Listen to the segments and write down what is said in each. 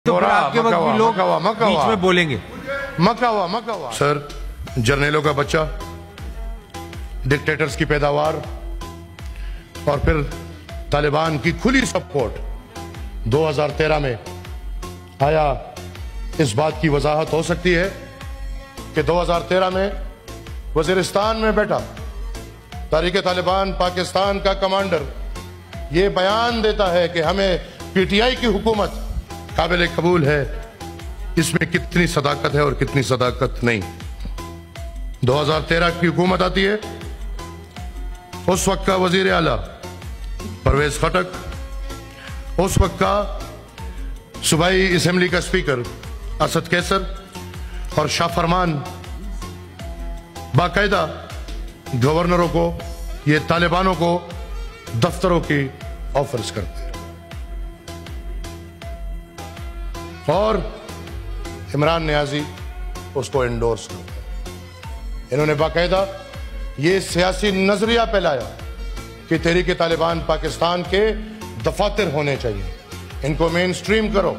तो फिर आपके वक्त भी लोग बीच में बोलेंगे। मकावा सर, जर्नेलों का बच्चा, डिक्टेटर्स की पैदावार और फिर तालिबान की खुली सपोर्ट 2013 में आया। इस बात की वजाहत हो सकती है कि 2013 में वजीरिस्तान में बैठा तारीख तालिबान पाकिस्तान का कमांडर ये बयान देता है कि हमें पीटीआई की हुकूमत काबिल कबूल है। इसमें कितनी सदाकत है और कितनी सदाकत नहीं। 2013 की हुकूमत आती है, उस वक्त का वजीर आला परवेज खटक, उस वक्त का सूबाई असेंबली का स्पीकर असद कैसर और शाह फरमान बाकायदा गवर्नरों को, ये तालिबानों को दफ्तरों की ऑफर्स करते हैं और इमरान नियाजी उसको एंडोर्स करते हैं। इन्होंने बाकायदा ये सियासी नजरिया फैलाया कि तहरीक तालिबान पाकिस्तान के दफातर होने चाहिए, इनको मेन स्ट्रीम करो,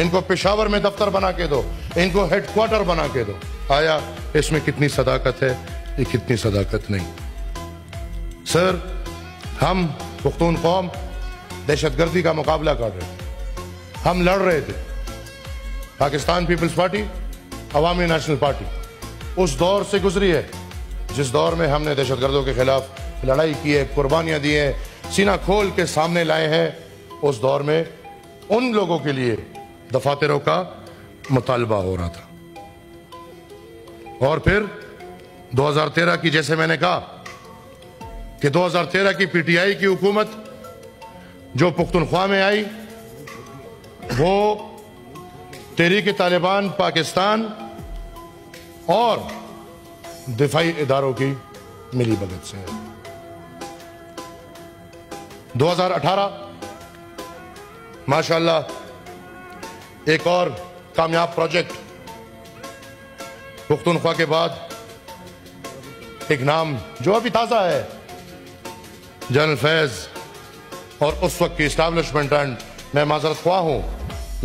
इनको पेशावर में दफ्तर बना के दो, इनको हेडक्वार्टर बना के दो। आया इसमें कितनी सदाकत है, ये कितनी सदाकत नहीं। सर, हम पुख्तून कौम दहशतगर्दी का मुकाबला कर रहे थे, हम लड़ रहे थे। पाकिस्तान पीपल्स पार्टी, अवामी नेशनल पार्टी उस दौर से गुजरी है जिस दौर में हमने दहशतगर्दों के खिलाफ लड़ाई की है, कुर्बानियां दी हैं, सीना खोल के सामने लाए हैं। उस दौर में उन लोगों के लिए दफातरों का मुतालबा हो रहा था। और फिर 2013 की, जैसे मैंने कहा कि 2013 की पीटीआई की हुकूमत जो पुख्तनख्वा में आई, वो तहरीक तालिबान पाकिस्तान और दिफाई इदारों की मिली भगत से है। 2018 माशाअल्लाह एक और कामयाब प्रोजेक्ट, पुख्तनख्वा के बाद एक नाम जो अभी ताजा है, जनरल फैज और उस वक्त की इस्टेब्लिशमेंट। एंड मैं माजरत ख्वाह हूं,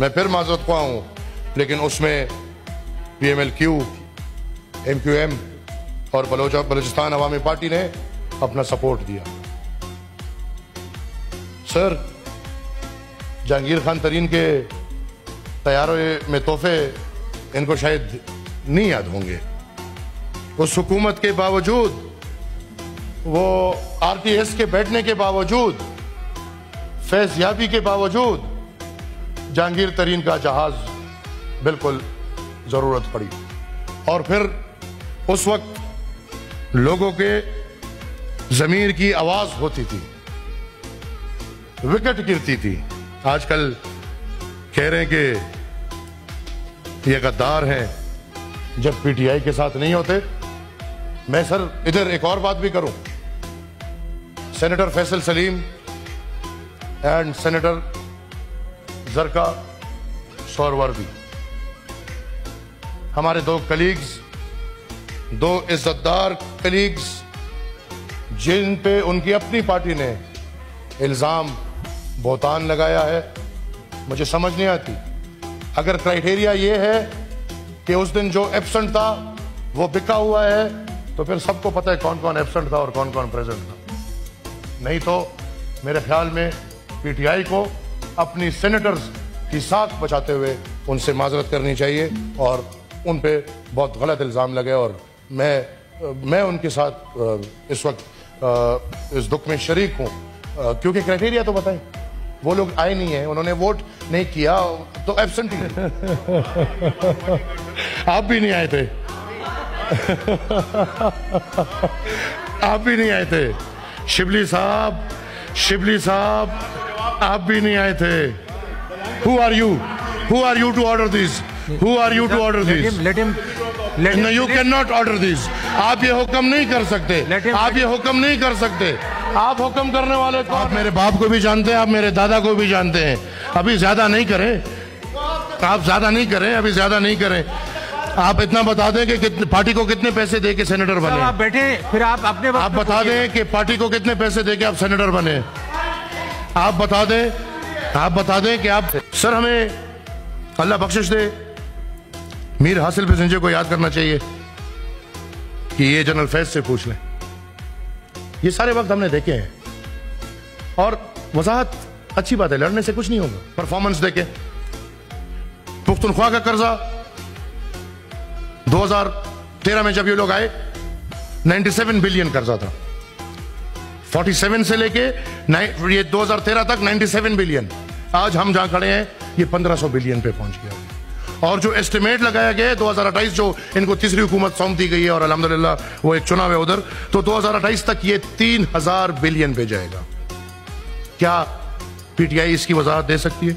मैं फिर माजरत ख्वाह हूं, लेकिन उसमें PMLQ, MQM और बलूचिस्तान अवामी पार्टी ने अपना सपोर्ट दिया। सर, जहांगीर खान तरीन के तैयारों में तोहफे इनको शायद नहीं याद होंगे। उस हुकूमत के बावजूद, वो RTS के बैठने के बावजूद, फैज़याबी के बावजूद जहांगीर तरीन का जहाज बिल्कुल जरूरत पड़ी। और फिर उस वक्त लोगों के जमीर की आवाज होती थी, विकेट गिरती थी। आजकल कह रहे हैं कि ये गद्दार हैं जब पीटीआई के साथ नहीं होते। मैं सर इधर एक और बात भी करूं, senator Faisal Saleem and senator Zarqa Suhrawardy, हमारे दो कलीग्स, दो इज्जतदार कलीग्स, जिन पे उनकी अपनी पार्टी ने इल्जाम बोतान लगाया है। मुझे समझ नहीं आती, अगर क्राइटेरिया ये है कि उस दिन जो एब्सेंट था वो बिका हुआ है, तो फिर सबको पता है कौन कौन एब्सेंट था और कौन कौन प्रेजेंट था। नहीं तो मेरे ख्याल में पीटीआई को अपनी सेनेटर्स की साख बचाते हुए उनसे माजरत करनी चाहिए और उन पे बहुत गलत इल्ज़ाम लगे। और मैं उनके साथ इस वक्त इस दुख में शरीक हूँ, क्योंकि क्राइटेरिया तो बताएं, वो लोग आए नहीं है, उन्होंने वोट नहीं किया, तो एब्सेंट ही आप भी नहीं आए थे आप भी नहीं आए थे, शिबली साहब आप भी नहीं आए थे। Who are you to order this? Who are you to order this? Let him. No, you cannot order this. आप ये हुक्म नहीं कर सकते, आप ये हुक्म नहीं कर सकते। आप हुक्म करने वाले को, आप मेरे बाप को भी जानते हैं, आप मेरे दादा को भी जानते हैं। अभी ज्यादा नहीं करें, आप ज्यादा नहीं करें, अभी ज्यादा नहीं करें। आप इतना बता दें कि पार्टी को कितने पैसे दे के सेनेटर बने। आप बैठे, फिर आप अपने आप बता दें कि पार्टी को कितने पैसे दे के आप सेनेटर बने। आप बता दें कि आप, सर हमें अल्लाह बख्शिश दे, मीर हासिल पैसेंजर को याद करना चाहिए कि ये जनरल फैज से पूछ लें। ये सारे वक्त हमने देखे हैं और वजाहत अच्छी बात है, लड़ने से कुछ नहीं होगा। परफॉर्मेंस देखे, पुख्तनख्वा का कर्जा 2013 में जब ये लोग आए 97 बिलियन कर्जा था, 47 से लेके ये 2013 तक 97 बिलियन। आज हम जहां खड़े हैं ये 1500 बिलियन पे पहुंच गया। और जो एस्टिमेट लगाया गया है 2028, जो इनको तीसरी हुकूमत सौंप दी गई है और अल्हम्दुलिल्लाह वो एक चुनाव है उधर, तो 2028 तक ये 3000 बिलियन पे जाएगा। क्या पीटीआई इसकी वजाहत दे सकती है?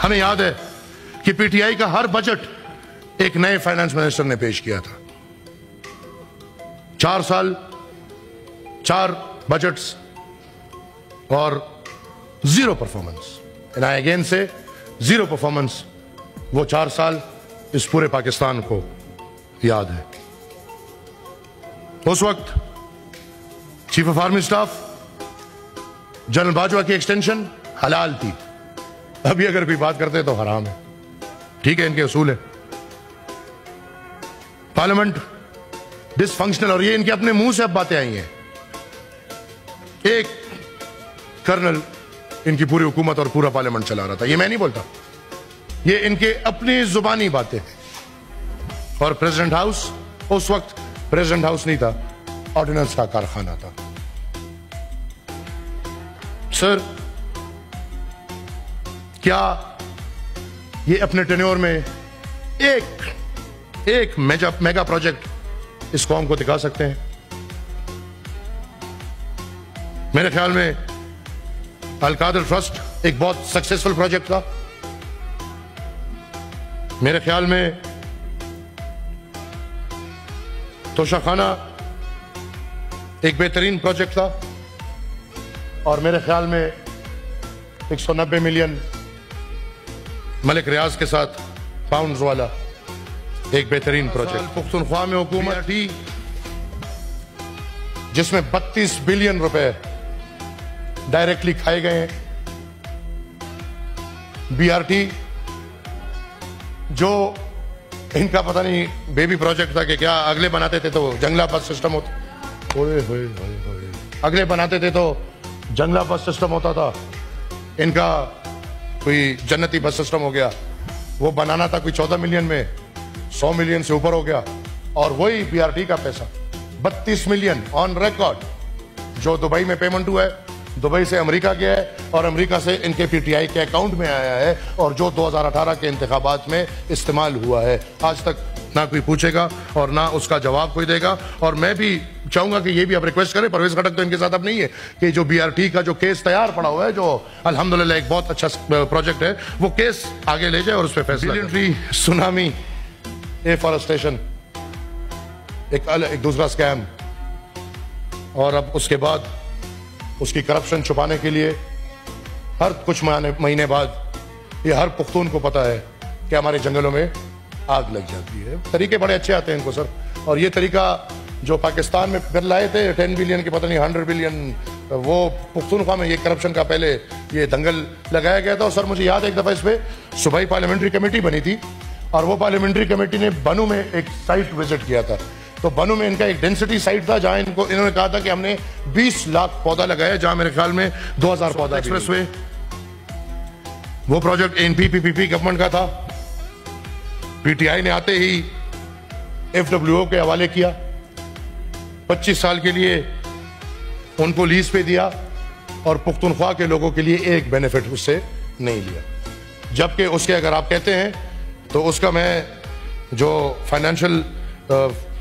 हमें याद है कि पीटीआई का हर बजट एक नए फाइनेंस मिनिस्टर ने पेश किया था। 4 साल 4 बजट्स और 0 परफॉर्मेंस। एंड आई अगेन से 0 परफॉर्मेंस। वो 4 साल इस पूरे पाकिस्तान को याद है। उस वक्त chief of army staff general Bajwa की एक्सटेंशन हलाल थी, अभी अगर भी बात करते तो हराम है। ठीक है, इनके उसूल है। पार्लियामेंट डिसफंक्शनल, और ये इनके अपने मुंह से अब बातें आई हैं। एक कर्नल इनकी पूरी हुकूमत और पूरा पार्लियामेंट चला रहा था, ये मैं नहीं बोलता, ये इनके अपनी जुबानी बातें। और प्रेसिडेंट हाउस, उस वक्त प्रेसिडेंट हाउस नहीं था, ऑर्डिनेंस का कारखाना था। सर, क्या ये अपने टेन्योर में एक मेगा प्रोजेक्ट इस कौम को दिखा सकते हैं? मेरे ख्याल में अल-कादर ट्रस्ट एक बहुत सक्सेसफुल प्रोजेक्ट था। मेरे ख्याल में तोशाखाना एक बेहतरीन प्रोजेक्ट था। और मेरे ख्याल में 190 मिलियन मलिक रियाज के साथ पाउंड्स वाला एक बेहतरीन प्रोजेक्ट। पुख्तनख्वा में हुकूमत थी जिसमें 32 बिलियन रुपए डायरेक्टली खाए गए हैं। बीआरटी जो इनका पता नहीं बेबी प्रोजेक्ट था कि क्या, अगले बनाते थे तो जंगला बस सिस्टम होता, अगले बनाते थे तो जंगला बस सिस्टम होता था। इनका कोई जन्नती बस सिस्टम हो गया, वो बनाना था कोई 14 मिलियन में, 100 मिलियन से ऊपर हो गया। और वही बीआरटी का पैसा 32 मिलियन ऑन रिकॉर्ड जो दुबई में पेमेंट हुआ है, दुबई से अमेरिका गया है और अमेरिका से इनके पीटीआई के अकाउंट में आया है, और जो 2018 के इंतखाबात में इस्तेमाल हुआ है। आज तक ना कोई पूछेगा और ना उसका जवाब कोई देगा। और मैं भी चाहूंगा कि ये भी आप रिक्वेस्ट करें, परवेज खटक तो इनके साथ अब नहीं है, कि जो बीआरटी का जो केस तैयार पड़ा हुआ है, जो अल्हम्दुलिल्लाह एक बहुत अच्छा प्रोजेक्ट है, वो केस आगे ले जाए और उस पर फैसला करें। सुनामी, एफॉरेस्टेशन, एक दूसरा स्कैम, और अब उसके बाद उसकी करप्शन छुपाने के लिए हर कुछ महीने बाद ये हर पुख्तून को पता है कि हमारे जंगलों में आग लग जाती है। तरीके बड़े अच्छे आते हैं इनको सर, और ये तरीका जो पाकिस्तान में फिर लाए थे 10 बिलियन के, पता नहीं 100 बिलियन, वो पुख्तूनख्वा में ये करप्शन का पहले ये दंगल लगाया गया था। और सर मुझे याद है एक दफा इस पे सूबाई पार्लियामेंट्री कमेटी बनी थी, और वो पार्लियामेंट्री कमेटी ने बनू में एक साइट विजिट किया था। तो बनू में इनका एक डेंसिटी साइट था जहां इन्होंने कहा था कि हमने 20 लाख पौधा लगाया, जहां मेरे ख्याल में 2000 पौधा। एक्सप्रेसवे, वो प्रोजेक्ट एनपीपीपी गवर्नमेंट का था, पीटीआई ने आते ही एफडब्ल्यूओ के हवाले किया, 25 साल के लिए उनको लीज पे दिया, और पुख्तनख्वा के लोगों के लिए एक बेनिफिट उससे नहीं लिया। जबकि उसके अगर आप कहते हैं तो उसका मैं जो फाइनेंशियल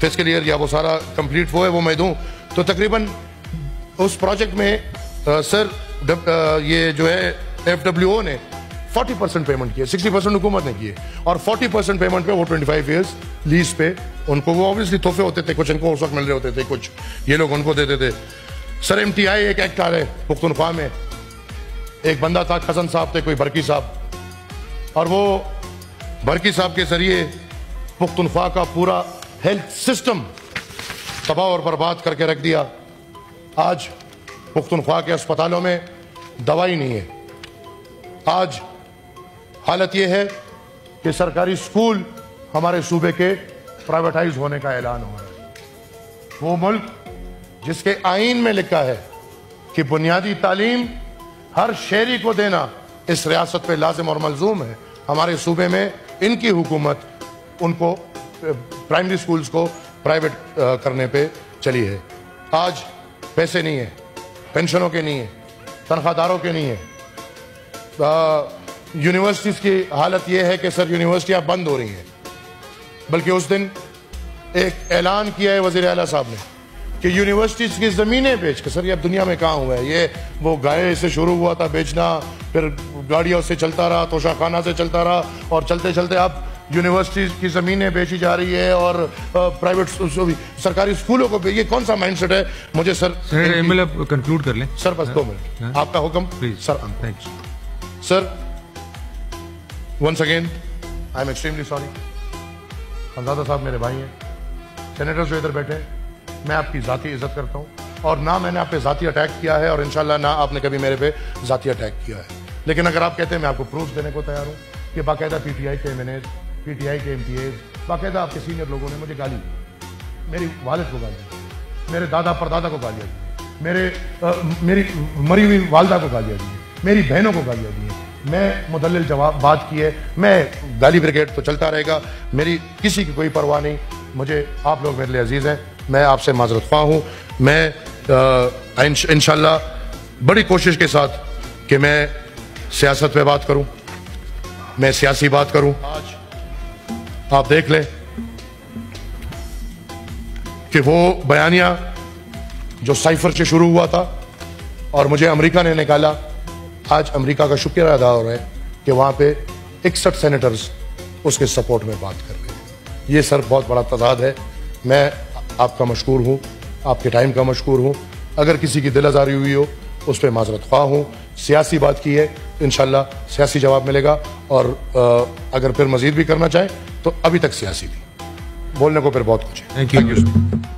फिस्कल ईयर या वो सारा कंप्लीट वो है वो मैं दूं, तो तकरीबन उस प्रोजेक्ट में सर ये जो है एफडब्ल्यूओ ने 40% पेमेंट किए, 60% हुकूमत ने किए, और 40% पेमेंट पे वो 25 ईयर्स लीज पे उनको, वो ऑब्वियसली तोहफे होते थे, कुछ इनको उस वक्त मिल रहे होते थे, कुछ ये लोग उनको देते थे। सर एमटीआई एक एक्ट आ रहे पुख्तनख्वा में, एक बंदा था खसन साहब थे, कोई बरकी साहब, और वो बरकी साहब के जरिए पुख्तनख्वा का पूरा हेल्थ सिस्टम तबाह और बर्बाद करके रख दिया। आज पुख्तनख्वा के अस्पतालों में दवाई नहीं है। आज हालत यह है कि सरकारी स्कूल हमारे सूबे के प्राइवेटाइज होने का ऐलान हो रहा है। वो मुल्क जिसके आईन में लिखा है कि बुनियादी तालीम हर शहरी को देना इस रियासत पे लाजिम और मलजूम है, हमारे सूबे में इनकी हुकूमत उनको प्राइमरी स्कूल्स को प्राइवेट करने पे चली है। आज पैसे नहीं है, पेंशनों के नहीं है, तनख्वाहदारों के नहीं है। यूनिवर्सिटीज़ की हालत यह है कि सर यूनिवर्सिटियाँ बंद हो रही हैं, बल्कि उस दिन एक ऐलान किया है वज़ीर आला साहब ने कि यूनिवर्सिटीज़ की ज़मीनें बेच के, सर ये अब दुनिया में कहाँ हुआ है? ये वो गाय से शुरू हुआ था बेचना, फिर गाड़ियों से चलता रहा, तोशाखाना से चलता रहा, और चलते चलते अब यूनिवर्सिटीज़ की ज़मीनें बेची जा रही है और प्राइवेट सरकारी स्कूलों को। ये कौन सा माइंडसेट है? मुझे सर कंक्लूड कर लें सर, बस 2 मिनट आपका हुक्म please sir. Thanks sir, once again I am extremely sorry. Khanzada साहब मेरे भाई हैं, सेनेटर्स जो इधर बैठे हैं, मैं आपकी ज़ाती इज्जत करता हूँ और ना मैंने आप पे ज़ाती अटैक किया है और इंशाल्लाह ना आपने कभी मेरे पे ज़ाती अटैक किया है। लेकिन अगर आप कहते हैं मैं आपको प्रूफ देने को तैयार हूँ कि बाकायदा पीटीआई के एमएनएज, पीटीआई के एमपीएज, बाकायदा आपके सीनियर लोगों ने मुझे गाली दी, मेरी वालिद को गाली दी, मेरे दादा परदादा को गालियाँ दी, मेरी मरी हुई वालदा को गालियाँ दी, मेरी बहनों को गालियाँ दी। मैं मुदल्लिल जवाब बात की है, मैं गाली ब्रिगेड तो चलता रहेगा, मेरी किसी की कोई परवाह नहीं। मुझे आप लोग मेरे लिए अजीज़ हैं, मैं आपसे माजरत ख्वाह हूँ। मैं इंशाल्लाह बड़ी कोशिश के साथ कि मैं सियासत पे बात करूँ, मैं सियासी बात करूँ। आज आप देख लें कि वो बयानिया जो साइफर से शुरू हुआ था और मुझे अमेरिका ने निकाला, आज अमेरिका का शुक्रिया अदा हो रहा है कि वहाँ पे 61 सेनेटर्स उसके सपोर्ट में बात कर रहे हैं। ये सर बहुत बड़ा तादाद है। मैं आपका मशकूर हूँ, आपके टाइम का मशकूर हूँ। अगर किसी की दिल आज़ारी हुई हो उस पर माजरत ख्वाह हूँ। सियासी बात की है, इंशाल्लाह सियासी जवाब मिलेगा, और अगर फिर मजीद भी करना चाहें तो अभी तक सियासी थी, बोलने को फिर बहुत कुछ है। Thank you.